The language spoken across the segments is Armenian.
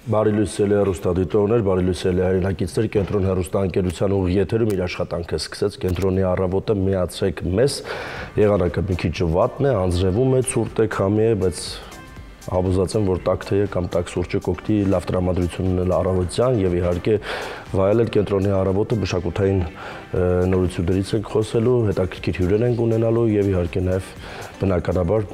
Բարի լույսելի հեռուստադիտողներ, բարի լույսելի հայրենակիցներ, Կենտրոն հեռուստաընկերության ուղիղ եթերում իր աշխատանքը սկսեց, Կենտրոնի առավոտը միացրեք մեզ, եղանակը մի քիչ վատն է, անձրևում է, ցուրտ է, քամի է, բայց Հավուզած եմ, որ տաք թեյը կամ տաք սուրճը կօգնի լավ տրամադրություն ունել առավոտյան եւ իհարկե վայելել Կենտրոնի առավոտը մշակութային նորություններից ենք խոսելու, հետաքրքիր հյուրեր ենք ունենալու եւ իհարկե նաեւ բնականաբար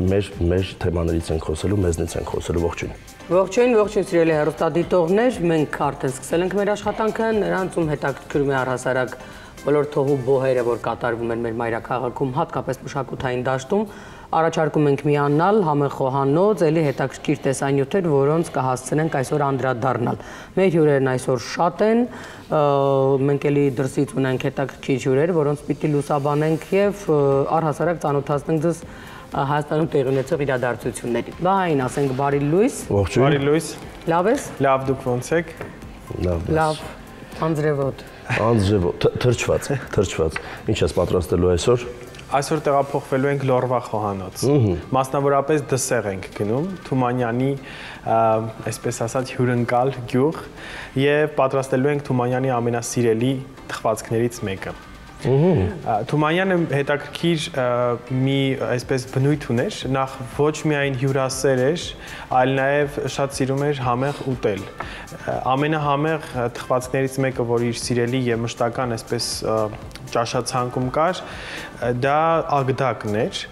մեր թեմաներից ենք խոսելու, մեզնից ենք խոսելու, ողջույն։ Ողջույն սիրելի հեռուստադիտողներ, մենք արդեն սկսել ենք մեր աշխատանքը, նրանց ում հետաքրքրում է առհասարակ բոլոր թողու բոհերը, որ կատարվում են մեր մայրաքաղաքում, հատկապես մշակութային դաշտում, առաջարկում ենք միանալ համեղ խոհանոց, էլի հետաքրքիր տեսանյութեր, որոնց կհասցնենք այսօր անդրադառնալ։ Մեր հյուրերն այսօր շատ են, մենք էլի դրսից ունենք հետաքրքիր հյուրեր, որոնց պիտի լուսաբանենք եւ առհասարակ ծանոթացնենք ձեզ Հայաստանում տեղի ունեցող իրադարձություններին։ Բահային, ասենք բարի լույս։ Ողջույն։ Բարի լույս։ Լավ ես։ Լավ, դուք ոնց եք։ Լավ։ Անձրևոտ։ Անձրևոտ, թրջված։ Ինչ ես պատրաստելու այսօր։ Այսօր տեղափոխվելու ենք Լորվա խոհանոց։ Մասնավորապես Դսեղ ենք գնում, Թումանյանի, այսպես ասած, հյուրընկալ գյուղ եւ պատրաստելու ենք Թումանյանի ամենասիրելի թխվածքներից մեկը։ Թումանյանը հետաքրքիր մի այսպես բնույթ ուներ, նախ ոչ միայն հյուրասեր էր, այլ նաև շատ սիրում էր համեղ ուտել։ Ամենահամեղ թխվածքներից մեկը, որ իր սիրելի եւ մշտական այսպես ճաշացանկում կար, դա ագդակն էր։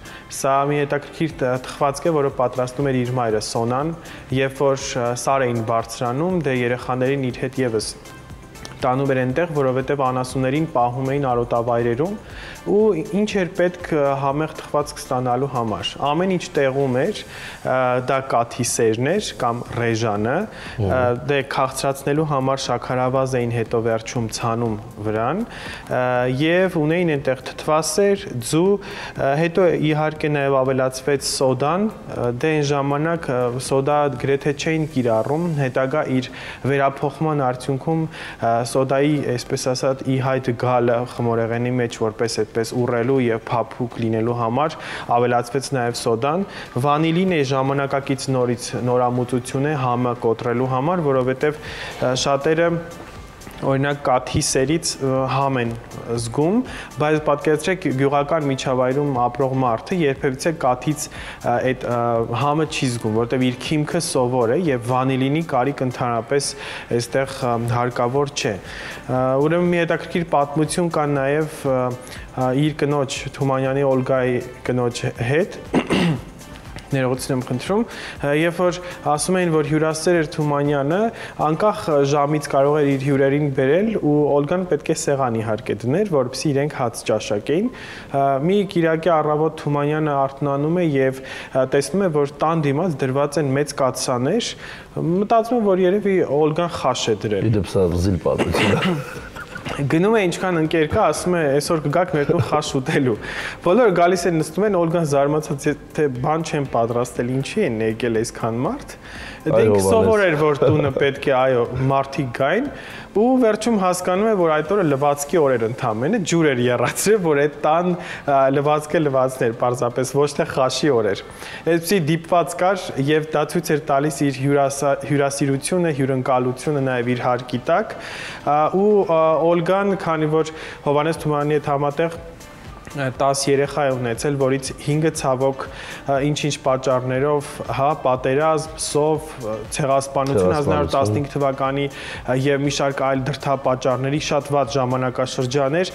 Սա մի հետաքրքիր թխվածք է, որը պատրաստում էր իր մայրը Սոնան, երբ որ սար էին բարձրանում, դե երեխաներին իր հետ եւս տանում էր այնտեղ, որովհետև անասուններին պահում էին արոտավայրերում ու ինչ էր պետք համեղ թխվածք ստանալու համար։ Ամեն ինչ տեղում էր, դա կաթիսերն էր կամ ռեժանը, դե քաղցրացնելու համար շաքարավազ էին հետո վերջում ցանում վրան եւ ունեին այնտեղ թթվասեր, ձու, հետո իհարկե նաեւ ավելացվեց սոդան, դե այն ժամանակ սոդա գրեթե չէին կիրառում, հետագա իր վերափոխման արդյունքում սոդայի, այսպես ասած, ի հայտ գալը խմորեղենի մեջ որպես այդպես ուռելու եւ փափուկ լինելու համար ավելացվեց նաեւ սոդան։ Վանիլին է ժամանակակից նորամուծություն է համը կոտրելու համար, որովհետեւ շատերը օրինակ կաթիսերից համ են զգում, բայց պատկերացրեք գյուղական միջավայրում ապրող մարդը երբևիցե կաթից այդ համը չի զգում, որտեղ իր քիմքը սովոր է եւ վանիլինի կարիք ընդհանրապես այստեղ հարկավոր չէ։ Ուրեմն մի հետաքրքիր պատմություն կա նաեւ իր կնոջ Թումանյանի Օլգայի կնոջ հետ ներողություն եմ խնդրում, երբ որ ասում էին, որ հյուրասեր էր Թումանյանը, անկախ ժամից կարող էր իր հյուրերին բերել ու Օլգան պետք է սեղան իհարկե դներ, որպեսզի իրենք հաց ճաշակեին։ Մի կիրակի առավոտ Թումանյանը արթնանում է եւ տեսնում է, որ տան դիմաց դրված են մեծ կաթսաներ, մտածում է, որ երևի Օլգան խաշ է դրել։ Իդեպ սա զիլ պատմություն է։ Գնում է ինչքան ընկեր կա, ասում է, այսօր կգաք մեր տուն խաշ ուտելու։ Բոլորը գալիս են նստում են, Օլգան զարմացած է, թե բան չեմ պատրաստել, ինչի են եկել այսքան մարդ։ Դե ինքը սովոր էր, որ տունը պետք է, այո, մարդիկ գային, ու վերջում հասկանում է, որ այդ օրը լվացքի օր էր ընդամենը, ջուր էր եռացրել, որ այդ տան լվացքը լվացներ, պարզապես ոչ թե խաշի օր էր։ Այսպեսի դիպված կար եւ դա ցույց էր տալիս իր հյուրասիրությունը, հյուրընկալությունը նաեւ իր հարկի տակ, ու Օլգան, քանի որ Հովհաննես Թումանյանի հետ համատեղ 10 երեխա է ունեցել, որից 5-ը ցավոք ինչ-ինչ պատճառներով, հա, պատերազմ, սով, ցեղասպանություն 1915 թվականի եւ մի շարք այլ դրդապատճառների շատ վատ ժամանակաշրջաներ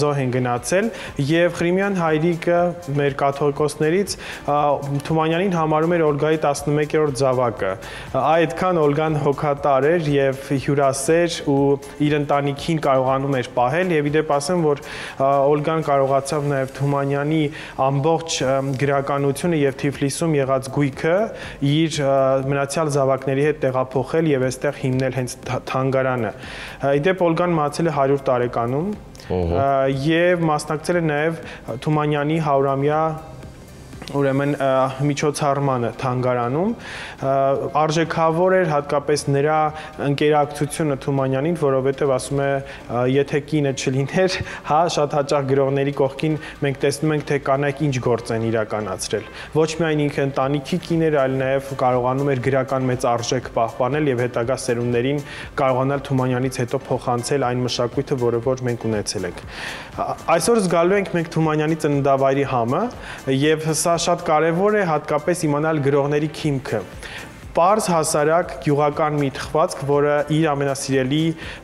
զոհ են գնացել եւ Ղրիմյան հայրիկը մեր կաթողիկոսներից Թումանյանին համարում էր Օլգայի 11-րդ զավակը։ Այդքան Օլգան հոգատար էր եւ հյուրասեր ու իր ընտանիքին կարողանում էր պահել եւ իդեպ ասեմ, որ Օլգան կարող նաև Թումանյանի ամբողջ գրականությունը եւ Թիֆլիսում եղած գույքը իր մնացյալ զավակների հետ տեղափոխել եւ այստեղ հիմնել հենց թանգարանը։ Իդեպ Օլգան մահացել է 100 տարեկանում եւ մասնակցել է նաեւ Թումանյանի 100-ամյա ուրեմն միջոցառմանը թանգարանում արժեքավոր էր հատկապես նրա ընկերակցությունը Թումանյանին, որովհետև ասում է, եթե կինը չլիներ, հա, շատ հաճախ գրողների կողքին մենք տեսնում ենք, թե կանայք ինչ գործ են իրականացրել։ Ոչ միայն ինքը ընտանիքի կին էր, այլ նաև կարողանում էր գրական մեծ արժեք պահպանել եւ հետագա սերունդներին կարողանալ Թումանյանից հետո փոխանցել այն մշակույթը, որը որ մենք ունեցել ենք։ Այսօր զգալու ենք մենք Թումանյանի ծննդավայրի համը եւ սա շատ կարևոր է հատկապես իմանալ գրողների քիմքը։ Պարզ հասարակ գյուղական մի թխվածք, որը իր ամենասիրելի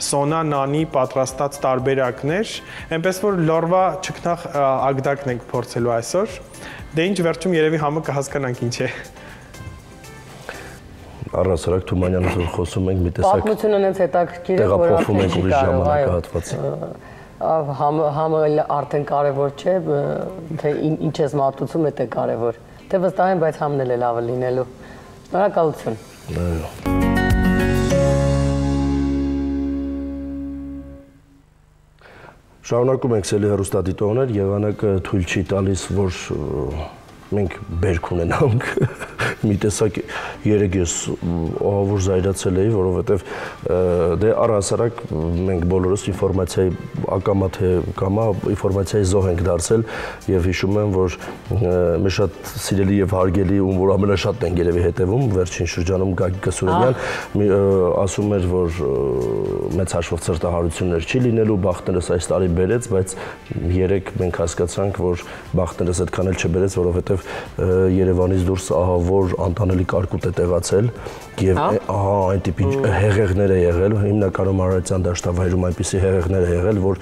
Սոնա Նանի պատրաստած տարբերակներ, այնպես որ լորվա չքնախ ագդակն ենք փորձելու այսօր։ Դե ինչ վերջում երևի համը կհասկանանք ինչ է։ Առհասարակ Թումանյանից որ խոսում ենք մի տեսակ պատմությունը նենց հետաքրքիր է, որ տեղափոխվում ենք ուրիշ ժամանակահատված։ Համը արդեն կարևոր չէ, թե ինչ ես մատուցում է, թե կարևոր։ Թե վստահ եմ, բայց համն էլ է լավը լինելու։ Շնորհակալություն։ Շարունակում ենք սելի հեռուստադիտողներ, եղանակը թույլ չի տալիս, որ մենք բերք ունենանք, մի տեսակ երեկ ես ահավոր զայրացել էի, որովհետև դե առհասարակ մենք բոլորս ինֆորմացիայի ակամա թե կամա ինֆորմացիայի զոհ ենք դարձել եւ հիշում եմ, որ մեր շատ սիրելի եւ հարգելի ում որ ամենաշատն են երևի հետևում վերջին շրջանում Գագիկ Սուրենյան ասում էր, որ մեծ հաշվով ծրտահարություններ չի լինելու, բախտներս այս տարի բերեց, բայց երեք մենք հասկացանք, որ բախտներս այդքան էլ չբերեց, որովհետև Երևանից դուրս ահավոր անտանելի կարկուտ է տեղացել եւ այն տիպի հեղեղներ է եղել, հիմնականում Արարատյան դաշտավայրում այնպիսի հեղեղներ է եղել, որ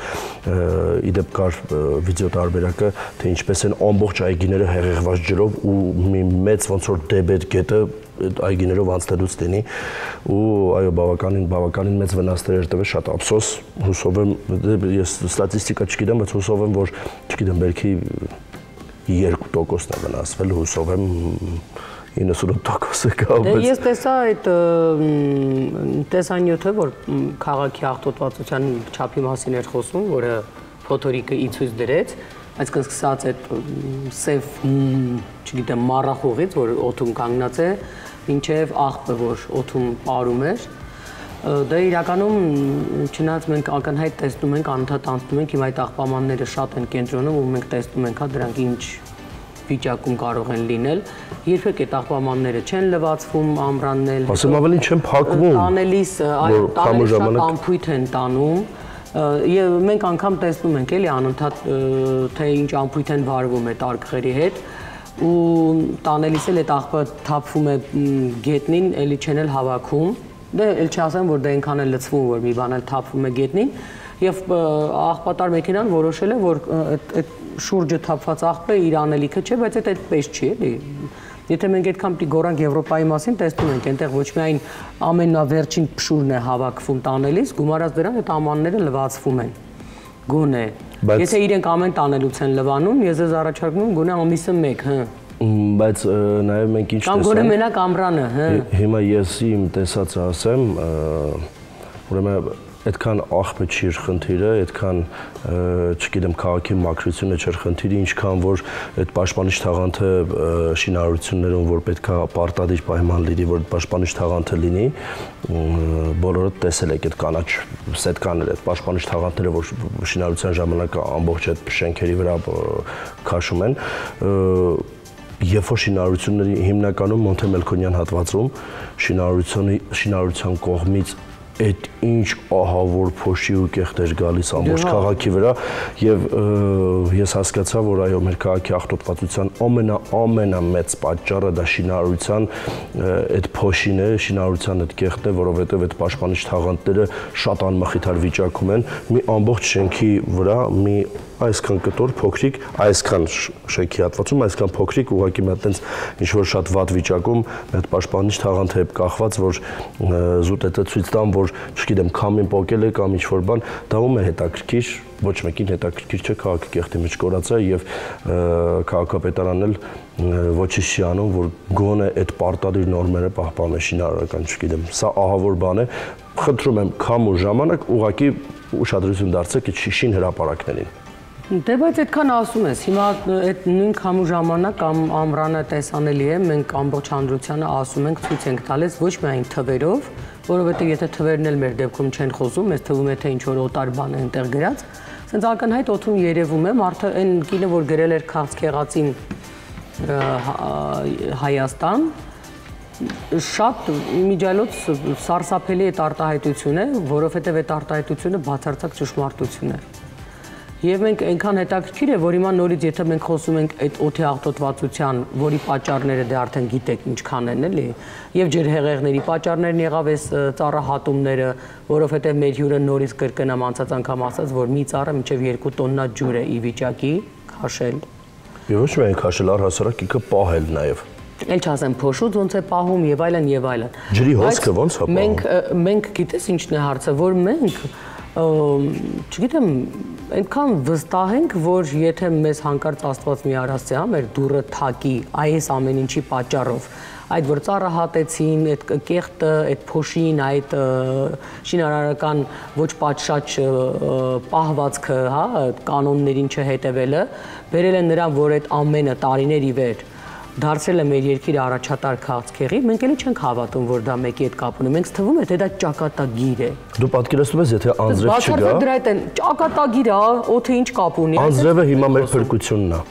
իդեպ կար վիդեո տարբերակը, թե ինչպես են ամբողջ այգիները հեղեղված ջրով ու մի մեծ ոնց որ դեբետ գետը այգիներով անցնելուց տենի ու այո բավականին մեծ վնասներ էր տվել, շատ ափսոս, հուսով եմ, ես ստատիստիկա չգիտեմ, բայց հուսով եմ, որ չգիտեմ, բերքի 2%-ն է վնասվել, հուսով եմ 98%-ը կա, բայց ես տեսա այդ տեսանյութը, որ քաղաքի աղտոտվածության չափի մասին էր խոսում, որը փոթորիկը ցույց դրեց, այսինքն սկսած այդ սև, չգիտեմ, մառախուղից, որ օդում կանգնած է, մինչև աղբը, որ օդում ապարում էր, դա իրականում չնայած մենք ակնհայտ տեսնում ենք, անընդհատ անցնում ենք, հիմա այդ աղբամանները շատ են կենտրոնում ու մենք տեսնում ենք, հա, դրանք ինչ վիճակում կարող են լինել, երբեք այդ աղբամանները չեն լվացվում, ամրաննել, ասեմ ավելին չեն փակվում, տանելիս շատ ամփույթ են տանում, եւ մենք անգամ տեսնում ենք էլի անընդհատ թե ինչ ամփույթ են վարվում այդ արկղերի հետ ու տանելիս էլ այդ աղբը թափվում է գետնին, էլի չեն էլ հավաքում, դե էլ չասեմ, որ դա այնքան էլ լցվում, որ մի բան էլ թափվում է գետնին եւ աղբատար մեքենան որոշել է, որ այդ շուրջը թափված աղբը իր անելիքը չէ, բայց այդ այդպես չի, էլի։ Եթե մենք այդքան պիտի գորանք Եվրոպայի մասին, տեսնում ենք, այնտեղ ոչ միայն ամենավերջին փշուրն է հավաքվում տանելիս, գումարած դրան այդ ամանները լվացվում են։ Գոնե։ Եթե իրենք ամեն տանելուց են լվանում, ես ձեզ առաջարկում եմ գոնե ամիսը 1, հա։ Բայց նաև մենք ինչ տեսանք։ Կամ գոնե մենակ ամռանը, հա։ Հիմա ես իմ տեսածը ասեմ, ուրեմն այդքան աղբը չի խնդիրը, այդքան չգիտեմ քաղաքի մաքրությունը չէր խնդիրը, ինչքան որ այդ պաշտպանիչ թաղանթը շինարարություններում որ պետքա պարտադիր պայման լինի, որ պաշտպանիչ թաղանթը լինի, բոլորը տեսել եք այդ կանաչ սետկաները, այդ պաշտպանիչ թաղանթները, որ շինարարության ժամանակ ամբողջ այդ շենքերի վրա քաշում են, երբ որ շինարարությունների հիմնականում Մոնթե Մելքոնյան հատվածում շինարարության կողմից այդ ինչ ահավոր փոշի ու կեղտեր գալիս ամբողջ քաղաքի վրա եւ ես հասկացա, որ այո, մեր քաղաքի աղտոտվածության ամենամեծ պատճառը դա շինարարության այդ փոշին է, շինարարության այդ կեղտն է, որովհետեւ այդ պաշտպանիչ թաղանթները շատ անմխիթար վիճակում են, մի ամբողջ շենքի վրա մի այսքան կտոր փոքրիկ, այսքան շենքի հատվածում, այսքան փոքրիկ ուղղակի մի հատ ինչ որ շատ վատ վիճակում այդ պաշտպանիչ թաղանթը է կախված, որ զուտ է ցույց տան, որ չգիտեմ, քամին պոկել է կամ ինչ-որ բան, դա ում է հետաքրքիր, ոչ մեկին հետաքրքիր չէ, քաղաքի կեղտի մեջ կորացա եւ քաղաքապետարանն էլ ոչինչ չի անում, որ գոնե այդ պարտադիր նորմերը պահպանեն շինարարական, չգիտեմ, սա ահավոր բան է, խնդրում եմ քամ ու ժամանակ ուղղակի ուշադրություն դարձրեք այդ շին հրապարակներին։ Դե բայց այդքան ասում ես, հիմա այդ նույն քամու ժամանակ ամռանը տեսանելի է, մենք ամբողջ հանրությանը ասում ենք, ցույց ենք տալիս ոչ միայն թվերով, որովհետև եթե թվերն էլ մեր դեպքում չեն խոսում, մեզ թվում է թե ինչ որ օտար բան է այնտեղ գրած, սենց ակնհայտ օդում երևում է, մարդը այն կինը, որ գրել էր քաղցկեղածին Հայաստան, շատ իմիջիալոց սարսափելի այդ արտահայտություն է, որովհետև այդ արտահայտությունը բացարձակ ճշմարտություն է։ Եվ մենք այնքան հետաքրքիր է, որ հիմա նորից եթե մենք խոսում ենք այդ օդի աղտոտվածության, որի պատճառները դե արդեն գիտեք ինչքան են, էլի, եւ ջրհեղեղների պատճառներն եղավ էս ծառահատումները, որովհետեւ մեր հյուրը նորից կրկնամ անցած անգամ ասաց, որ մի ծառը մինչեւ 2 տոննա ջուր է ի վիճակի քաշել։ Եվ ոչ միայն քաշել, առհասարակ ինքը պահել նաեւ։ Էլ չասեմ փոշուց ոնց է պահում եւ այլն եւ այլն։ Ջրի հոսքը ոնց է պահում։ Մենք գիտես ինչն է հարցը, որ մենք չգիտեմ, այնքան վստահ ենք, որ եթե մեզ հանկարծ Աստված մի արասցի, մեր դուռը թակի այս ամեն ինչի պատճառով, այդ որ ծառը հատեցին, այդ կեղտը, այդ փոշին, այդ շինարարական ոչ պատշաճ պահվածքը, հա, կանոններին չհետևելը, բերել են նրան, որ այդ ամենը տարիներ ի վեր դարձել է մեր երկիրը առաջատար քաղցկեղի, մենք էլի չենք հավատում, որ դա մեկի հետ կապ ունի, մենք թվում է, թե դա ճակատագիր է։ Դու պատկերացնում ես, եթե անձրև չգա։ Դրա հետ են ճակատագիր է, օդը ինչ կապ ունի։ Անձրևը հիմա մեր փրկությունն է։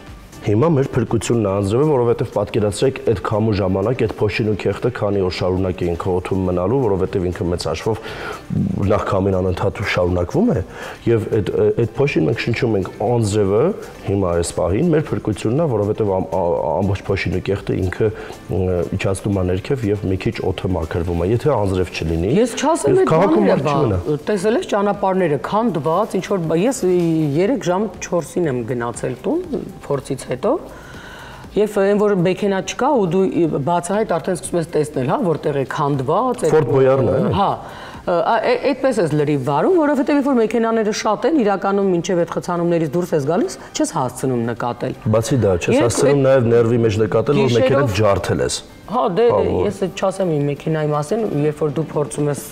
Հիմա մեր փրկությունն է անձրևը, որովհետև պատկերացրեք այդ քամու ժամանակ այդ փոշին ու քեղտը քանի օր շարունակ է ինքը օդում մնալու, որովհետև ինքը մեծ հաշվով նախ քամին անընդհատ շարունակվում է, եւ այդ փոշին մենք շնչում ենք անձրևը, հիմա այս պահին մեր փրկությունն է, որովհետև ամբողջ փոշին ու քեղտը ինքը իջացնում է ներքև եւ մի քիչ օդը մաքրվում է։ Եթե անձրև չլինի, ես չասեմ այդ բաները, տեսել ես ճանապարհները քանդված, ինչ որ ես 3 ժամ 4-ին եմ գնացել տուն, փորձից հետո եւ այն որ մեքենա չկա ու դու բացահայտ արդեն սկսում ես տեսնել, հա, որտեղ է քանդված, Ֆորդ Բոյարն է։ Հա, այդպես ես լրիվ վարում, որովհետեւ երբ որ մեքենաները շատ են, իրականում մինչեւ այդ խցանումներից դուրս ես գալիս, չես հասցնում նկատել։ Բացի դա, չես հասցնում նաեւ ներվի մեջ նկատել, որ մեքենան ջարդել ես։ Հա, դե ես չասեմ իմ մեքենայի մասին, երբ որ դու փորձում ես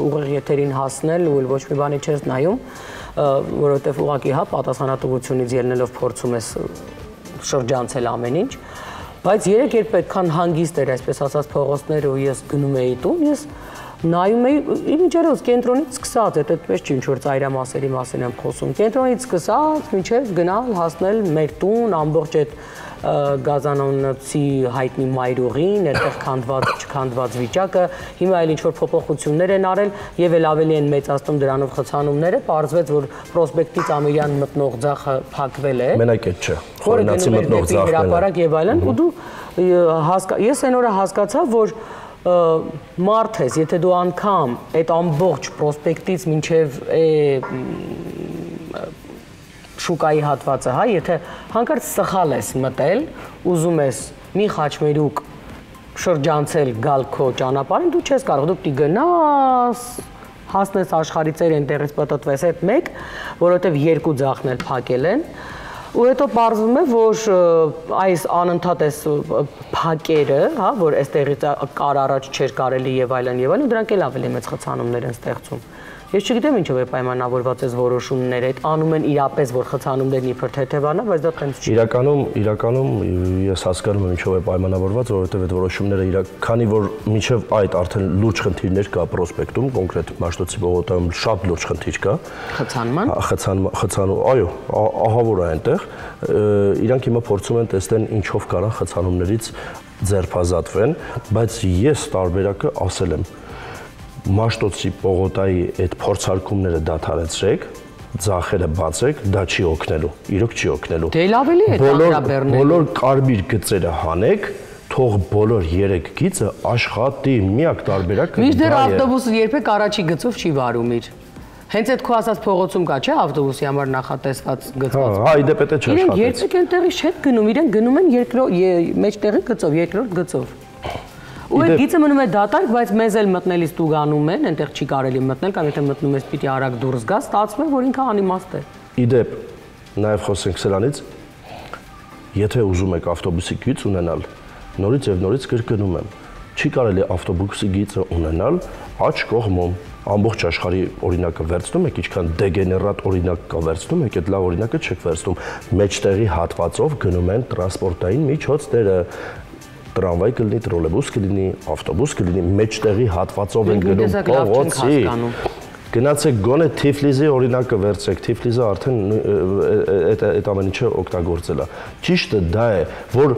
ուղիղ եթերին հասնել ու ոչ մի բանի չես նայում, որովհետեւ ուղղակի հա պատասխանատվությունից ելնելով փորձում ես շրջանցել ամեն ինչ, բայց երբ այդքան հանգիստ էր, այսպես ասած, փողոցները ու ես գնում էի տուն, ես նայում էի իմիջիալոց կենտրոնից սկսած, այդպես չի ինչ որ ծայրամասերի մասին եմ խոսում, կենտրոնից սկսած մինչև գնալ հասնել մեր տուն, ամբողջ այդ գազանոցի հայտնի մայրուղին, այդտեղ քանդված չքանդված վիճակը, հիմա էլ ինչ որ փոփոխություններ են արել եւ էլ ավելի են մեծացնում դրանով խցանումները, պարզվեց որ պրոսպեկտից Ամիրյան մտնող ձախը փակվել է։ Մենակ այդ չէ։ Խորենացի մտնող ձախն է։ Հրապարակ եւ այլն, ու դու ես այն օրը հասկացա, որ մարդ ես, եթե դու անգամ այդ ամբողջ պրոսպեկտից մինչև շուկայի հատվածը, հա, եթե հանկարծ սխալ ես մտել, ուզում ես մի խաչմերուկ շրջանցել գալ քո ճանապարհին, դու չես կարող, դու պիտի գնաս, հասնես աշխարհի ծեր այնտեղից պատտվես այդ մեկ, որովհետև 2 ձախն էլ փակել են, ու հետո պարզվում է, որ այս անընդհատ այս փակերը, հա, որ այստեղից կար առաջ չէր կարելի եւ այլն, դրանք էլ ավելի մեծ խցանումներ են ստեղծում։ Ես չգիտեմ ինչով է պայմանավորված այս որոշումները, այդ անում են իրապես, որ խցանումներն իբր թեթևանա, բայց դա տենց չի։ Իրականում ես հասկանում եմ ինչով է պայմանավորված, որովհետև այդ որոշումները քանի որ մինչև այդ արդեն լուրջ խնդիրներ կա պրոսպեկտում, կոնկրետ Մաշտոցի պողոտայում շատ լուրջ խնդիր կա։ Խցանման, այո, ահավոր է այնտեղ, իրանք հիմա փորձում են տեսնեն ինչով կարա խցանումներից ձերբազատվեն, բայց ես տարբերակը ասել եմ Մաշտոցի պողոտայի այդ փորձարկումները դադարեցրեք, ձախերը բացեք, դա չի օգնելու, իրոք չի օգնելու։ Դե լավելի է տանրաբեռնել։ Բոլոր կարմիր գծերը հանեք, թող բոլոր 3 գիծը աշխատի, միակ տարբերակը։ Մինչդեռ ավտոբուսը երբեք առաջի գծով չի վարում իր։ Հենց այդ քո ասած փողոցում կա, չէ՞, ավտոբուսի համար նախատեսված գծված։ Հա, իդեպ է չէ աշխատեց։ Իրենք երբեք այնտեղից չեն գնում, իրենք գնում են մեջտեղի գծով, երկրորդ գծով։ Ու այդ գիծը մնում է դատարկ, բայց մեզ էլ մտնելիս տուգանում են, այնտեղ չի կարելի մտնել, կամ եթե մտնում ես պիտի արագ դուրս գաս, ստացվում է, որ ինքը անիմաստ է։ Իդեպ, նաև խոսենք սրանից, եթե ուզում եք ավտոբուսի գիծ ունենալ, նորից եւ նորից կրկնում եմ, չի կարելի ավտոբուսի գիծը ունենալ աջ կողմում, ամբողջ աշխարհի օրինակը վերցնում եք, ինչքան դեգեներատ օրինակ կա վերցնում եք, այդ լավ օրինակը չեք վերցնում։ Մեջտեղի հատվածով գնում են տրանսպորտային միջոցները, տրամվայ կլինի, տրոլեյբուս կլինի, ավտոբուս կլինի, մեջտեղի հատվածով են գնում փողոցի։ Գնացեք գոնե Թիֆլիսի օրինակը վերցրեք, Թիֆլիսը արդեն այդ ամեն ինչը օգտագործել է։ Ճիշտը դա է, որ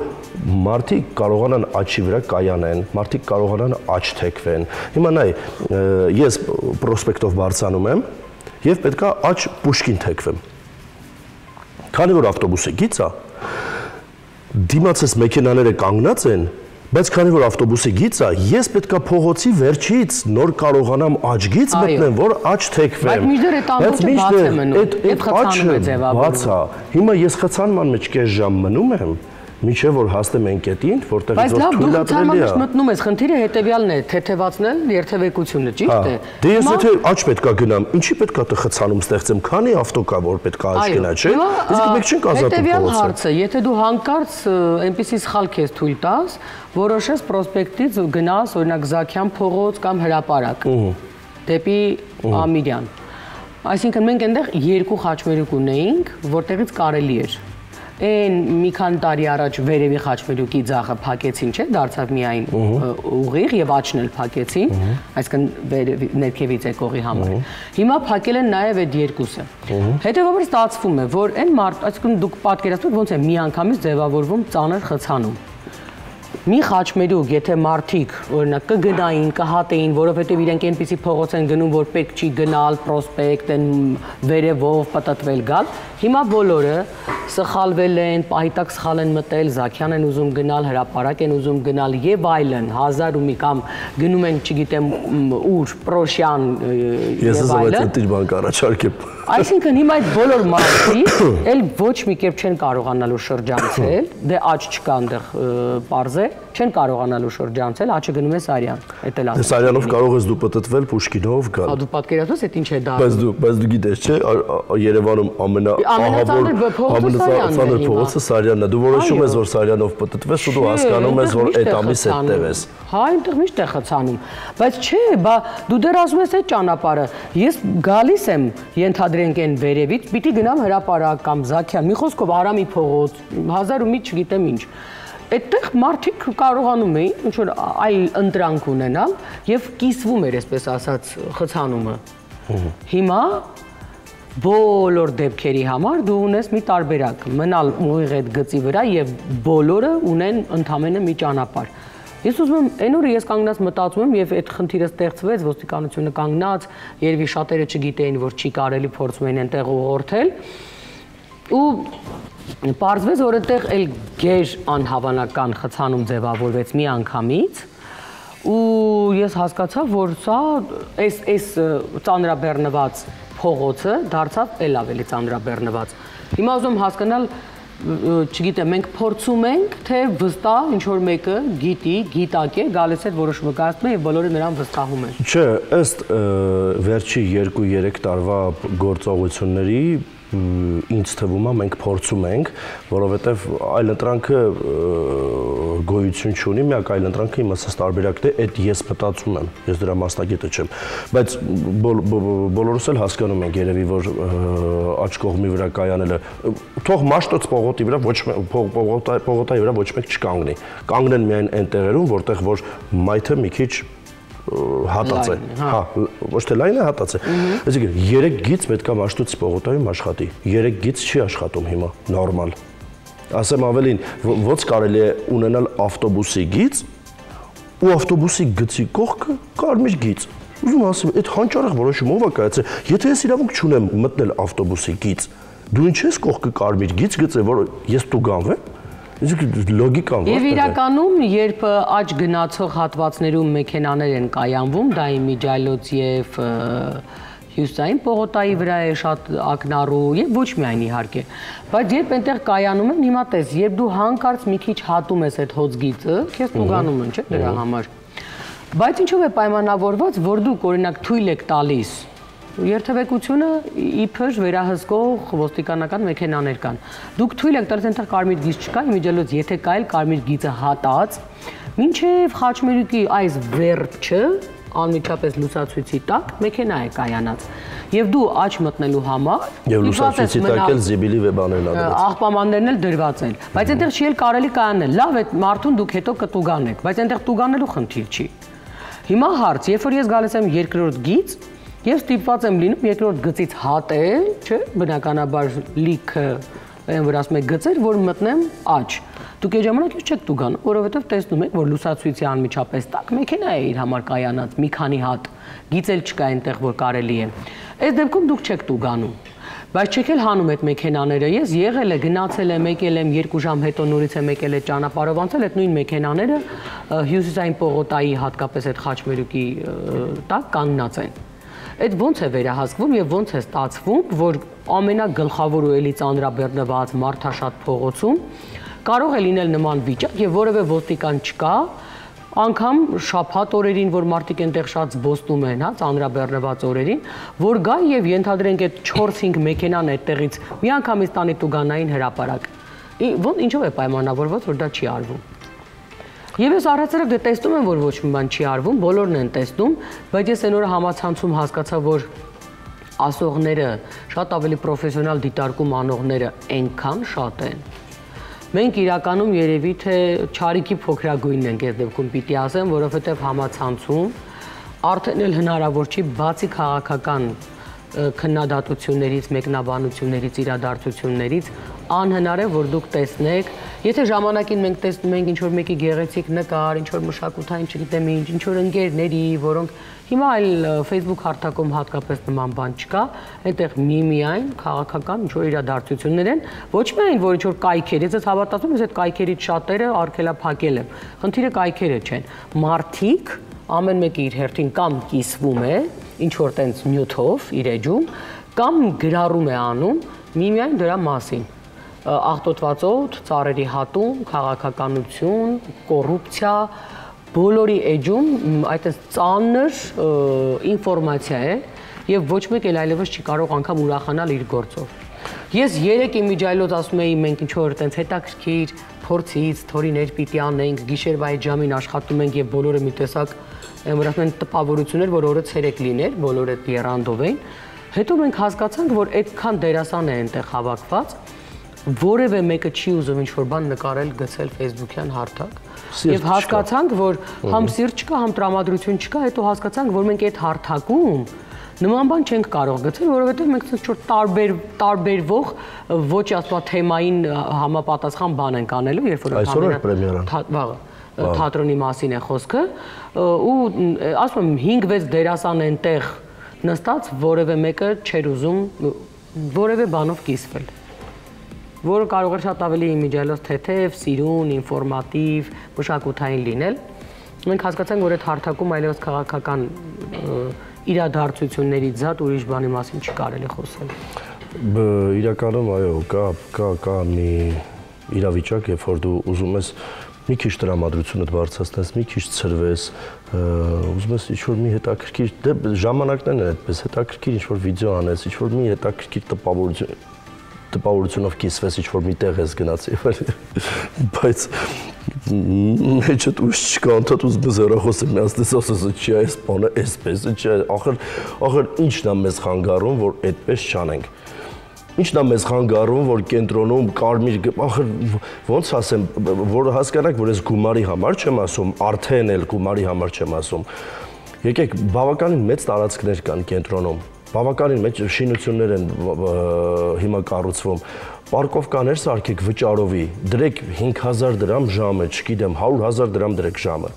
մարդիկ կարողանան աչի վրա կայանեն, մարդիկ կարողանան աչ թեքվեն։ Հիմա նայ, ես պրոսպեկտով բարձրանում եմ եւ պետքա աչ Պուշկին թեքվեմ։ Քանի որ ավտոբուսը գից է, դիմացս մեքենաները կանգնած են, բայց քանի որ ավտոբուսի գից է, ես պետքա փողոցի վերջից նոր կարողանամ աչգից մտնեմ, որ աչ թեքվեմ։ Բայց միշտ այդ ամբողջը բաց է մնում, այդ խցանումը ձևավորվում։ Հիմա ես խցանման մեջ կես ժամ մնում եմ, մինչև որ հասնեմ այն կետին, որտեղից որ թույլատրելի է։ Բայց լավ, դու խցանման մեջ մտնում ես, խնդիրը հետևյալն է, թեթևացնել երթևեկությունը, ճիշտ է։ Դե ես եթե աչ պետքա գնամ, ինչի պետքա դե խցանում ստեղծեմ, քանի ավտո կա, որ պետքա աչ գնա, չէ՞։ Իսկ մենք չենք ազատում հետևյալ հարցը, եթե դու հանկարծ այնպիսի սխալ քեզ թույլ տաս, որոշես պրոսպեկտից գնաս, օրինակ Զաքյան փողոց կամ հրապարակ, դեպի Ամիրյան։ Այսինքն մենք այնտեղ երկու խաչմերուկ ունեինք, որտեղից կարելի էր Այն մի քանի տարի առաջ վերևի խաչմերուկի ձախը փակեցին, չէ՞, դարձավ միայն ուղիղ եւ աչն էլ փակեցին, այսինքն ներքևից եկողի համար։ Հիմա փակել են նաեւ այդ երկուսը։ Հետևաբար ստացվում է, որ այն մարդ, այսինքն դուք պատկերացնում եք ոնց է միանգամից ձևավորվում ծանր խցանում։ Մի խաչմերուկ, եթե մարդիկ օրինակ կգնային, կհատեին, որովհետև իրենք այնպիսի փողոց են գնում, որ պետք չի գնալ, պրոսպեկտ են վերևով պատտվել գալ, հիմա բոլորը սխալվել են, պահիտակ սխալ են մտել, Զաքյան են ուզում գնալ, հրապարակ են ուզում գնալ եւ այլն, 1000 ու մի կամ գնում են, չգիտեմ, ուր, Պրոշյան եւ այլն։ Ես ասած այդ բան կառաջարկեմ։ Այսինքն հիմա այդ բոլոր մարդիկ էլ ոչ մի կերպ չեն կարողանալու շրջանցել, դե աչ չկա այնտեղ պարզե, չեն կարողանալու շրջանցել, աչը գնում է Սարյան, այդ էլ ասում։ Սարյանով կարող ես դու պատտվել Պուշկինով գալ։ Դու պատկերացնում ես, այդ ինչ է դա։ Բայց դու գիտես, չէ, Երևանում ամենածանր փողոցը Սարյանն է։ Դու որոշում ես, որ Սարյանով պատտվես ու դու հասկանում ես, որ այդ ամիս այդտեղ ես։ Հա, այնտեղ միշտ է խցանում։ Բայց չէ, բա դու դեռ ասում ես այդ ճանապարհը։ Ես գալիս եմ, ենթադրենք այն վերևից, պիտի գնամ հրապարակ կամ Զաքյան, մի խոսքով Արամի փողոց, 1000 ու մի չգիտեմ ինչ։ Այդտեղ մարդիկ կարողանում էին ինչ որ այլ ընտրանք ունենալ եւ կիսվում էր, այսպես ասած, խցանումը։ Հիմա բոլոր դեպքերի համար դու ունես մի տարբերակ, մնալ ուղիղ այդ գծի վրա եւ բոլորը ունեն ընդամենը մի ճանապարհ։ Ես ուզում եմ, այն օրը ես կանգնած մտածում եմ եւ այդ խնդիրը ստեղծվեց, ոստիկանությունը կանգնած, երևի շատերը չգիտեին, որ չի կարելի փորձում են այնտեղ ուղղորդել։ Ու պարզվեց, որ այդտեղ էլ գեր անհավանական խցանում ձևավորվեց մի անգամից ու ես հասկացա, որ սա այս ծանրաբեռնված փողոցը դարձավ էլ ավելի ծանրաբեռնված։ Հիմա ուզում հասկանալ, չգիտեմ, մենք փորձում ենք, թե վստահ ինչ որ մեկը գիտի, գիտակ է, գալիս է որոշումը կայացնում է եւ բոլորը նրան վստահում են։ Չէ, ըստ վերջի 2-3 տարվա գործողությունների ինձ թվում է մենք փորձում ենք, որովհետև այլընտրանքը գոյություն չունի, միակ այլընտրանքը իմացած տարբերակն է, այդ ես մտածում եմ, ես դրա մասնագետը չեմ, բայց բոլորս էլ հասկանում ենք երևի, որ աչ կողմի վրա կայանելը, թող Մաշտոց պողոտայի վրա ոչ մեկ չկանգնի, կանգնեն միայն այն տեղերում, որտեղ որ մայթը մի քիչ հատած է, հա, ոչ թե լայն է, հատած է։ Այսինքն 3 գիծ պետքա Մաշտոցի պողոտայում աշխատի, 3 գիծ չի աշխատում հիմա, նորմալ։ Ասեմ ավելին, ոնց կարելի է ունենալ ավտոբուսի գիծ ու ավտոբուսի գծի կողքը կարմիր գիծ։ Ուզում ասեմ, այդ հանճարեղ որոշումը ով է կայացել, եթե ես իրավունք չունեմ մտնել ավտոբուսի գիծ, դու ինչ ես կողքը կարմիր գիծ գծել, որ ես դու գանվեմ։ Լոգիկան Եվ իրականում, երբ աչ գնացող հատվածներում մեքենաներ են կայանվում, դա Իմիջայլոց եւ Հյուսային պողոտայի վրա է շատ ակնառու եւ ոչ միայն իհարկե, բայց երբ այնտեղ կայանում են, հիմա տես, երբ դու հանկարծ մի քիչ հատում ես այդ հոցգիծը, քեզ տուգանում են, չէ՞, դրա համար։ Բայց ինչով է պայմանավորված, որ դուք օրինակ թույլ եք տալիս երթևեկությունը իբր վերահսկող ոստիկանական մեքենաներ կան։ Դուք թույլ եք տալիս այնտեղ կարմիր գիծ չկա, իմիջիալոց եթե կա էլ կարմիր գիծը հատած, մինչև խաչմերուկի այս վերջը անմիջապես լուսացույցի տակ մեքենա է կայանած։ Եվ դու աջ մտնելու համար եւ լուսացույցի տակ էլ զիբիլի վեբաներն ադրած։ Աղբամաններն էլ դրված են, բայց այնտեղ չի էլ կարելի կայանել։ Լավ է, մարդուն դուք հետո կտուգանեք, բայց այնտեղ տուգանելու խնդիր չի։ Հիմա հարց, երբ որ ես գալիս եմ երկրորդ գիծ, ես ստիպված եմ լինում երկրորդ գծից հատել, չէ՞, բնականաբար լիքը այն որ ասում եք գծեր, որ մտնեմ աջ։ Դուք այդ ժամանակ ինչ չեք տուգանում, որովհետև տեսնում եք, որ լուսացույցի անմիջապես տակ մեքենա է իր համար կայանած, մի քանի հատ, գիծ էլ չկա այնտեղ, որ կարելի է։ Այս դեպքում դուք չեք տուգանում։ Բայց չեք էլ հանում այդ մեքենաները։ Ես եղել է, գնացել եմ, եկել եմ 2 ժամ հետո նորից եմ եկել այդ ճանապարհով անցել, այդ նույն մեքենաները Հյուսիսային պողոտայի հատկապես այդ Խաչմերուկի տակ կանգնած են։ Այդ ոնց է վերահսկվում եւ ոնց է ստացվում, որ ամենագլխավոր ու էլի ծանրաբեռնված մարդաշատ փողոցում կարող է լինել նման վիճակ եւ որևէ ոստիկան չկա, անգամ շաբաթ օրերին, որ մարդիկ այնտեղ շատ զբոսնում են, հա, ծանրաբեռնված օրերին, որ գա եւ ենթադրենք այդ 4-5 մեքենան այդտեղից միանգամից տանի տուգանային հրապարակ։ Ինչով է պայմանավորված, որ դա չի արվում։ Եվ ես առհասարակ դե տեսնում եմ, որ ոչ մի բան չի արվում, բոլորն են տեսնում, բայց ես այն օրը համացանցում հասկացա, որ ասողները, շատ ավելի պրոֆեսիոնալ դիտարկում անողները այնքան շատ են։ Մենք իրականում երևի թե չարիքի փոքրագույնն ենք այս դեպքում պիտի ասեմ, որովհետև համացանցում արդեն էլ հնարավոր չի բացի քաղաքական քննադատություններից, մեկնաբանություններից, իրադարձություններից անհնար է, որ դուք տեսնեք, եթե ժամանակին մենք տեսնում ենք ինչ-որ մեկի գեղեցիկ նկար, ինչ-որ մշակութային, չգիտեմ ինչ-որ ընկերների, որոնք հիմա այլ Facebook հարթակում հատկապես նման բան չկա, այնտեղ միայն քաղաքական ինչ-որ իրադարձություններ են, ոչ միայն որ ինչ-որ կայքեր, ես հավատացում եմ, ես այդ կայքերից շատերը արգելափակել եմ, խնդիրը կայքերը չեն, մարդիկ ամեն մեկը իր հերթին կամ կիսվում է, ինչ-որ տենց նյութով իր էջում, կամ գրառում է անում միմիայն դրա մասին։ Աղտոտվածոտ, ծառերի հատում, քաղաքականություն, կոռուպցիա, բոլորի էջում այդպես ծանր ինֆորմացիա է եւ ոչ մեկ էլ այլևս չի կարող անգամ ուրախանալ իր գործով։ Ես 3 իմիջայլոց ասում էի մենք ինչ-որ այդպես հետաքրքիր փորձից, թորիներ պիտի անենք, գիշերվա այդ ժամին աշխատում ենք եւ բոլորը մի տեսակ որ ասում են տպավորություններ, որ օրը 3 լիներ, բոլորը եռանդով էին։ Հետո մենք հասկացանք, որ այդքան դերասան է այնտեղ հավաքված, որևէ մեկը չի ուզում ինչ-որ բան նկարել, գցել Facebook-յան հարթակ։ Եվ հասկացանք, որ համ սիրտ չկա, համ տրամադրություն չկա, հետո հասկացանք, որ մենք այդ հարթակում նման բան չենք կարող գցել, որովհետև մենք ինչ-որ տարբերվող ոչ ասવા թեմային համապատասխան բան ենք անելու, երբ որ այսօր է պրեմիերան։ Վաղը թատրոնի մասին է խոսքը, ու ասում եմ 5-6 դերասան այնտեղ նստած որևէ մեկը չէր ուզում որևէ բանով կիսվել, որը կարող էր շատ ավելի իմիջիալոց թեթև, սիրուն, ինֆորմատիվ, մշակութային լինել։ Մենք հասկացանք, որ այդ հարթակում այլևս քաղաքական իրադարձություններից զատ ուրիշ բանի մասին չի կարելի խոսել։ Իրականում այո, կա մի իրավիճակ, երբ որ դու ուզում ես մի քիչ տրամադրությունդ բարձրացնես, մի քիչ ցրվես, ուզում ես ինչ-որ մի հետաքրքիր, ժամանակներն են այդպես, հետաքրքիր ինչ-որ վիդեո անես, ինչ-որ մի հետաքրքիր տպավորությունով կիսվես, ինչ-որ մի տեղ ես գնաց, բայց մեջդ ուշ չկա, անդադ ուզում ես հեռախոսը միացնես, ասես, չի այս բանը, այսպես, չի, ախր ինչն է մեզ խանգարում, որ այդպես չանենք։ Ինչն է մեզ խանգարում, որ կենտրոնում կարմիր, ախր ոնց ասեմ, որ հասկանաք, որ ես գումարի համար չեմ ասում, արդեն էլ գումարի համար չեմ ասում։ Եկեք, բավականին մեծ տարածքներ կան կենտրոնում, բավականին մեծ շինություններ են հիմա կառուցվում, պարկովկաներ սարքեք վճարովի, դրեք 5000 դրամ ժամը, չգիտեմ, 100,000 դրամ դրեք ժամը,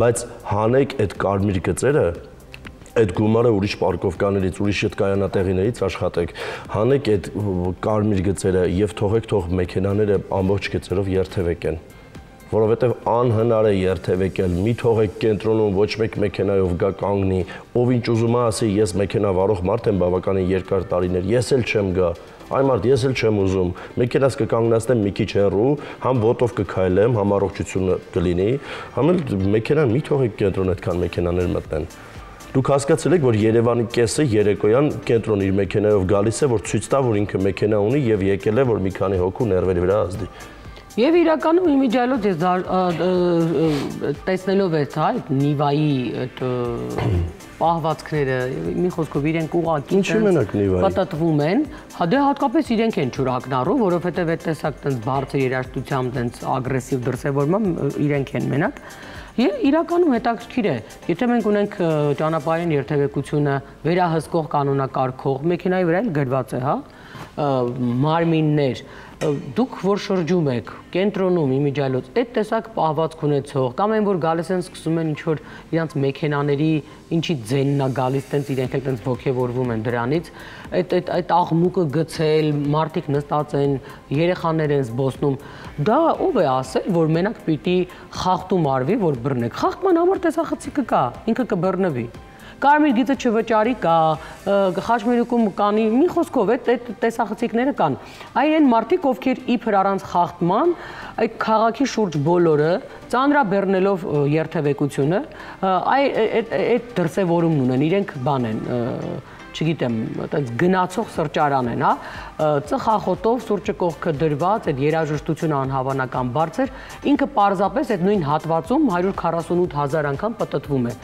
բայց հանեք այդ կարմիր գծերը, այդ գումարը ուրիշ պարկովկաներից, ուրիշ այդ կայանատեղիներից աշխատեք, հանեք այդ կարմիր գծերը եւ թող մեքենաները ամբողջ գծերով երթևեկեն, որովհետեւ անհնար է երթևեկել, մի թողեք կենտրոնում ոչ մեկ մեքենայով գա կանգնի, ով ինչ ուզում է ասի, ես մեքենա վարող մարդ եմ բավականին երկար տարիներ, ես էլ չեմ գա, այ մարդ, ես էլ չեմ ուզում, մեքենաս կկանգնացնեմ մի քիչ հեռու, համ ոտով կքայլեմ, համ առողջությունը կլինի, համ էլ մեքենան մի թողեք կենտրոն այդքան մեքենաներ մտնեն։ Դուք հասկացել եք, որ Երևանի կեսը երեկոյան կենտրոն իր մեքենայով գալիս է, որ ցույց տա, որ ինքը մեքենա ունի եւ եկել է, որ մի քանի հոգու ներվերի վրա ազդի։ Եվ իրականում իմիջիայլոց ես տեսնելով այդ Նիվայի այդ պահվածքները, մի խոսքով իրենք ուղղակի պատտվում են, դե հատկապես իրենք են ջուրակնառու, որովհետև այդ տեսակ տենց բարձր երաժշտությամբ, տենց ագրեսիվ դրսևորմամբ իրենք են մենակ։ Եվ իրականում հետաքրքիր է, եթե մենք ունենք ճանապարհային երթևեկությունը վերահսկող կանոնակարգող, մեքենայի վրա էլ գրված է, հա, մարմիններ, դուք որ շրջում եք կենտրոնում իմիջիայլոց այդ տեսակ պահվածք ունեցող կամ այն որ գալիս են սկսում են ինչ որ իրանց մեքենաների ինչի ձենն է գալիս տենց իրենք էլ տենց ոգևորվում են դրանից այդ աղմուկը գցել մարդիկ նստած են երեխաներ են զբոսնում դա ով է ասել որ մենակ պիտի խախտում արվի որ բռնեք խախտման համար տեսախցիկը կա ինքը կբռնվի Կարմիր գիծը չվճարի կա, խաչմերուկում կանի, մի խոսքով այդ տեսախցիկները կան։ Այն մարդիկ, ովքեր իբր առանց խախտման, այդ քաղաքի շուրջ բոլորը ծանրաբեռնելով երթևեկությունը, այդ դրսևորումն ունեն, իրենք բան են, չգիտեմ, այդպես գնացող սրճարան են, հա, ծխախոտով սուրճը կողքը դրված, այդ երաժշտությունը անհավանական բարձր, ինքը պարզապես այդ նույն հատվածում 148,000 անգամ պտտվում է։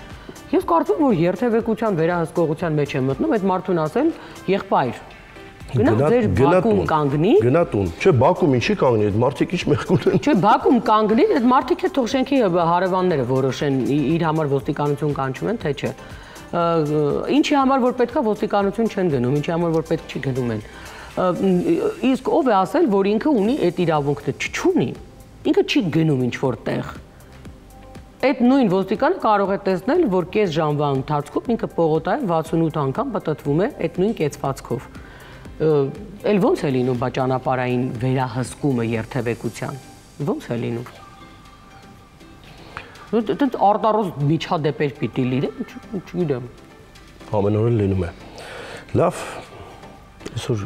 Ես կարծում որ երթևեկության վերահսկողության մեջ եմ մտնում, այդ մարդուն ասել եղբայր։ Գնա ձեր բակում կանգնի։ Գնա տուն։ Չէ, բակում ինչի կանգնի, այդ մարդիկ ինչ մեղք ունեն։ Չէ, բակում կանգնի, այդ մարդիկ է թող շենքի հարևանները որոշեն իր համար ոստիկանություն կանչում են, թե չէ։ Ինչի համար որ պետքա ոստիկանություն չեն գնում, ինչի համար որ պետք չի գնում են։ Իսկ ով է ասել, որ ինքը ունի այդ իրավունքը, չունի։ Ինքը չի գնում ինչ որտեղ։ Այդ նույն ոստիկանը կարող է տեսնել, որ կես ժամվա ընթացքում ինքը պողոտայում 68 անգամ պտտվում է այդ նույն կեցվածքով։ Էլ ո՞նց է լինում բա ճանապարհային վերահսկումը երթևեկության։ Ո՞նց է լինում։ Դեռ արտարոց միջադեպեր պիտի լինեն, չգիտեմ։ Ամեն օր լինում է։ Լավ։ Այսօր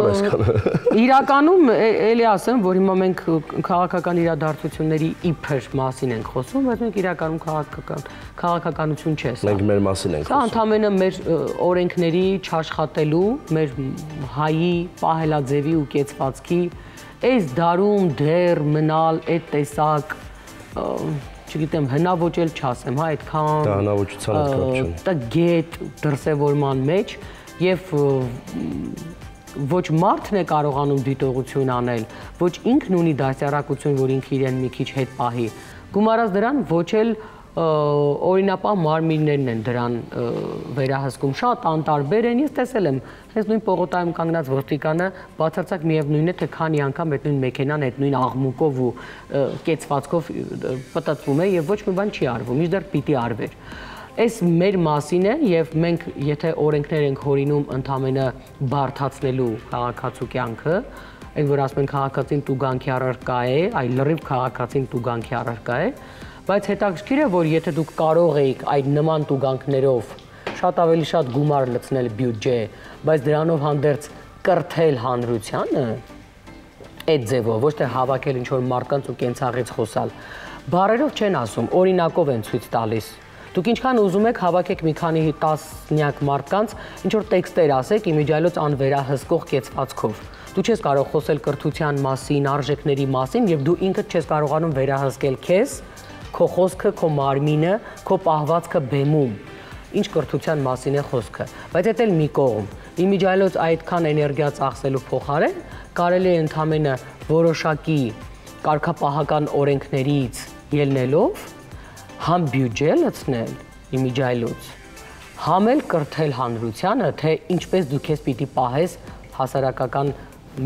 այսքան։ Իրականում էլի ասեմ, որ հիմա մենք քաղաքական իրադարձությունների իբր մասին ենք խոսում, բայց մենք իրականում քաղաքականություն չէ սա։ Մենք մեր մասին ենք խոսում։ Սա ընդհանրապես մեր օրենքների չաշխատելու, մեր հայի պահելաձևի ու կեցվածքի այս դարում դեռ մնալ այդ տեսակ չգիտեմ հնաոճել չասեմ, հա, այդքան դա հնաոճության հետ կապ չունի։ Դա գետ դրսևորման մեջ Եվ ոչ մարդն է կարողանում դիտողություն անել, ոչ ինքն ունի դասյարակություն, որ ինքը իրեն մի քիչ հետ պահի։ Գումարած դրան ոչ էլ օրինապահ մարմիններն են դրան վերահսկում, շատ անտարբեր են, ես տեսել եմ, հենց նույն պողոտայում կանգնած ոստիկանը բացարձակ միևնույն է, թե քանի անգամ այդ նույն մեքենան այդ նույն աղմուկով ու կեցվածքով պտտվում է եւ ոչ մի բան չի արվում, միշտ պիտի արվեր։ Այս մեր մասին է եւ մենք եթե օրենքներ ենք հորինում ընդամենը բարթացնելու քաղաքացու կյանքը, այն որ ասում են քաղաքացին տուգանքի առարկա է, այ լրիվ քաղաքացին տուգանքի առարկա է, բայց հետաքրքիր է որ եթե դուք կարող եք այդ նման տուգանքներով շատ ավելի շատ գումար լցնել բյուջե, բայց դրանով հանդերձ կրթել հանրությանը, այդ ձևով ոչ թե հավաքել ինչ որ մարդկանց ու կենցաղից խոսալ, բառերով չեն ասում, օրինակով են ցույց տալիս Դուք ինչքան ուզում եք հավաքեք մի քանի տասնյակ մարդկանց, ինչ որ տեքստեր ասեք, իմիջիայլոց անվերահսկող կեցվածքով։ Դու չես կարող խոսել կրթության մասին, արժեքների մասին եւ դու ինքդ չես կարողանում վերահսկել քեզ, քո խոսքը, քո մարմինը, քո պահվածքը բեմում։ Ինչ կրթության մասին է խոսքը։ Բայց դա էլ մի կողմ։ Իմիջիայլոց այդքան էներգիա ծախսելու փոխարեն կարելի է ընդամենը որոշակի կարգապահական օրենքներից ելնելով համ բյուջե լցնել իմիջիայլոց, համ էլ կրթել հանրությանը, թե ինչպես դու քեզ պիտի պահես հասարակական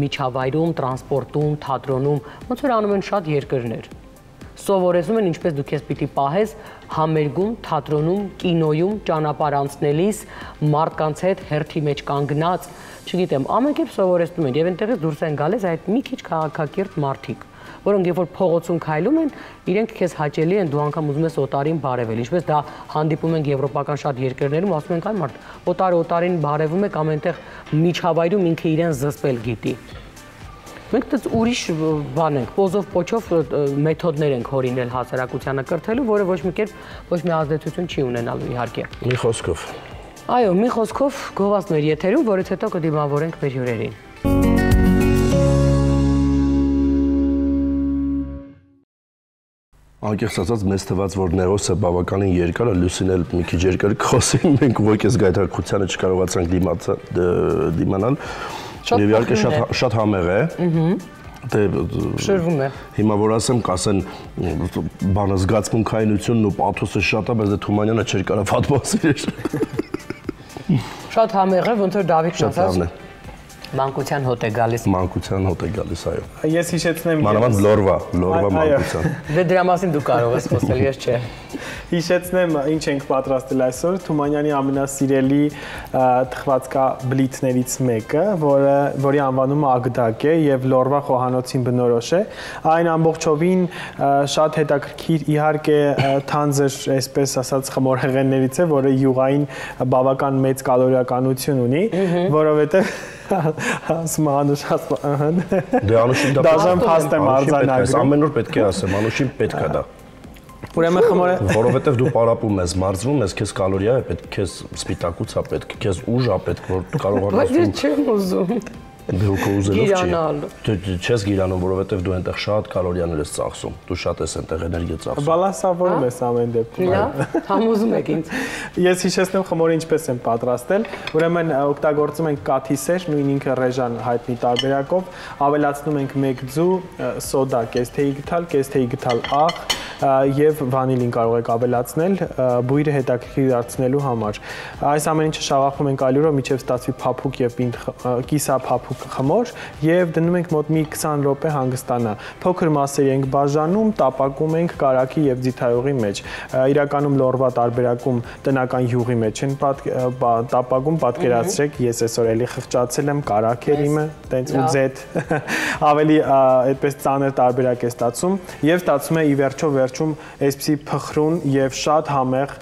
միջավայրում, տրանսպորտում, թատրոնում, ոնց որ անում են շատ երկրներ։ Սովորեցնում են ինչպես դու քեզ պիտի պահես համերգում, թատրոնում, կինոյում, ճանապարհ անցնելիս, մարդկանց հետ հերթի մեջ կանգնած, չգիտեմ, ամեն կերպ սովորեցնում են եւ այնտեղից դուրս են գալիս այդ մի քիչ քաղաքակիրթ մարդիկ որոնք երբ որ փողոցում քայլում են, իրենք քեզ հաճելի են, դու անգամ ուզում ես օտարին բարևել։ Ինչպես դա հանդիպում ենք եվրոպական շատ երկրներում, ասում են կան մարդ, օտարին բարևում եք ամենտեղ միջավայրում ինքը իրեն զսպել գիտի։ Մենք դից ուրիշ բան ենք, պոզով պոչով մեթոդներ ենք հորինել հասարակությանը կրթելու, որը ոչ մի կերպ ոչ մի ազդեցություն չի ունենալու իհարկե։ Մի խոսքով։ Այո, մի խոսքով գովազդն էր եթերում, որից հետո կդիմավորենք մեր հյուրերին։ Անկեղծ ասած մեզ թվաց, որ Նեղոսը բավականին երկար է, Լուսին էլ մի քիչ երկար կխոսի, մենք ուղղակի այս գայթակղությանը չկարողացանք դիմանալ։ Եվ իհարկե շատ համեղ է։ Շրվում է։ Հիմա որ ասեմ, կասեն բանը զգացմունքայինությունն ու պաթոսը շատ է, բայց դե Թումանյանը չէր կարող պատմել։ Շատ համեղ է, ոնց որ Դավիթն Շատ ասաց։ լավն է։ Մանկության հոտ է գալիս։ Մանկության հոտ է գալիս, այո։ Ես հիշեցնեմ Մանավանդ լորվա մանկության։ Դե դրա մասին դու կարող ես խոսել, ես չէ։ Հիշեցնեմ ինչ ենք պատրաստել այսօր Թումանյանի ամենասիրելի թխվածքաբլիթներից մեկը, որի անվանումը Ագդակ է եւ Լորվա խոհանոցին բնորոշ է։ Այն ամբողջովին շատ հետաքրքիր իհարկե թանձր, այսպես ասած, խմորեղեններից է, որը յուղային բավական մեծ կալորիականություն ունի, որովհետեւ ասում Անուշ Դե Անուշին դա դաժան փաստ եմ արձանագրում։ Ամեն օր պետք է ասեմ, Անուշին պետք է դա։ Ուրեմն խմորը Որովհետև դու պարապում ես, մարզվում ես, քեզ կալորիա է պետք, քեզ սպիտակուց է պետք, քեզ ուժ է պետք, որ կարողանաս։ Բայց ես չեմ ուզում։ Դու քո ուզելով չի։ Գիրանալ։ Դու չես գիրանում, որովհետև դու այնտեղ շատ կալորիաներ ես ծախսում։ Դու շատ ես այնտեղ էներգիա ծախսում։ բալանսավորում ես ամեն դեպքում։ Լավ, համոզում եք ինձ։ Ես հիշեցնեմ խմորը ինչպես եմ պատրաստել։ Ուրեմն օգտագործում ենք կաթի սեր, նույն ինքը ռեժան հայտնի տարբերակով, ավելացնում ենք 1 ձու սոդա, կես թեյի գթալ, կես թեյի գթալ աղ եւ վանիլին կարող եք ավելացնել բույրը հետաքրքիր դարձնելու համար։ Այս ամեն ինչը շաղախում ենք ալյուրով մինչև ստացվի փափուկ եւ կիսափափուկ խմոր եւ դնում ենք մոտ մի 20 րոպե հանգստանա։ Փոքր մասերի ենք բաժանում, տապակում ենք կարագի եւ ձիթայուղի մեջ։ Իրականում լորվա տարբերակում տնական յուղի մեջ են տապակում, պատկերացրեք, ես այսօր էլի խղճացել եմ կարագեր իմը, տենց ու ձեթ ավելի այդպես ծանր տարբերակ է ստացվում եւ ստացվում է ի վերջում այսպիսի փխրուն եւ շատ համեղ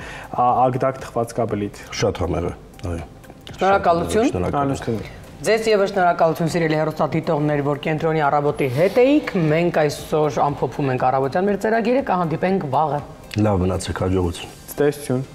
Ագդակ թխվածքաբլիթ։ Շատ համեղ է, այո։ Շնորհակալություն։ Ձեզ եւս շնորհակալություն սիրելի հեռուստադիտողներ, որ կենտրոնի առավոտի հետ էիք։ Մենք այսօր ամփոփում ենք առավոտյան մեր ծրագիրը, կհանդիպենք վաղը։ Լավ մնացեք, հաջողություն։ Ստեսություն։